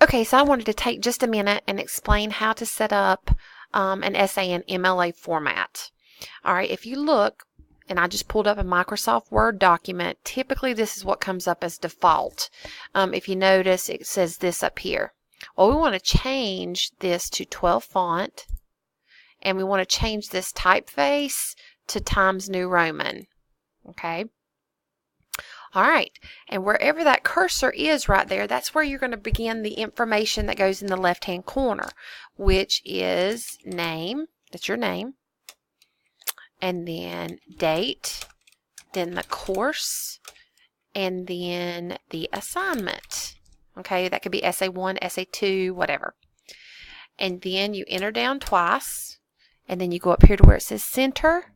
Okay, so I wanted to take just a minute and explain how to set up an essay in MLA format. All right, if you look, and I just pulled up a Microsoft Word document, typically this is what comes up as default. If you notice, it says this up here. Well, we want to change this to 12 font, and we want to change this typeface to Times New Roman. Okay. All right, and wherever that cursor is right there, that's where you're going to begin the information that goes in the left-hand corner, which is name, that's your name, and then date, then the course, and then the assignment. Okay, that could be essay 1, essay 2, whatever. And then you enter down twice, and then you go up here to where it says center,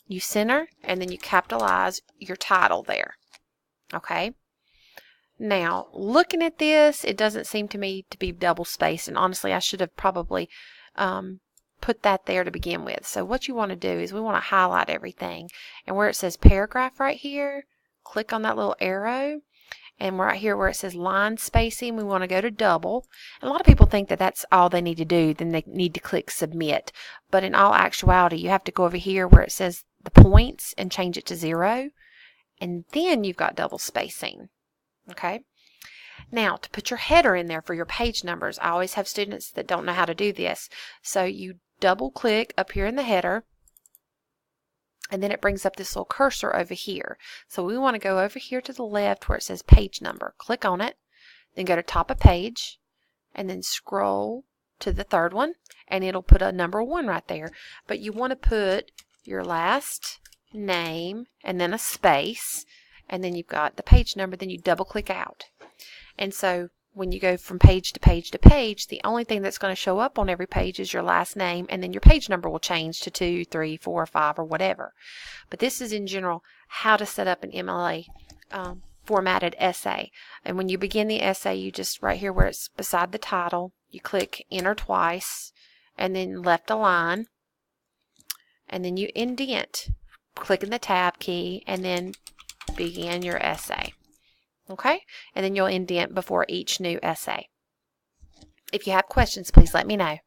you center, and then you capitalize your title there. Okay. Now, looking at this, it doesn't seem to me to be double spaced, and honestly, I should have probably put that there to begin with. So what you want to do is we want to highlight everything, and where it says paragraph right here, click on that little arrow, and right here where it says line spacing, we want to go to double. And a lot of people think that that's all they need to do, then they need to click submit. But in all actuality, you have to go over here where it says the points and change it to 0. And then you've got double spacing. Okay. Now, to put your header in there for your page numbers, I always have students that don't know how to do this. So you double click up here in the header, and then it brings up this little cursor over here. So we want to go over here to the left where it says page number. Click on it, then go to top of page, and then scroll to the third one, and it'll put a number 1 right there. But you want to put your last name and then a space, and then you've got the page number, then you double click out. And so when you go from page to page to page, the only thing that's going to show up on every page is your last name, and then your page number will change to 2, 3, 4, 5, or whatever. But this is in general how to set up an MLA formatted essay. And when you begin the essay, you just right here where it's beside the title, you click enter twice, and then left align, and then you indent, clicking the tab key, and then begin your essay. Okay? And then you'll indent before each new essay. If you have questions, please let me know.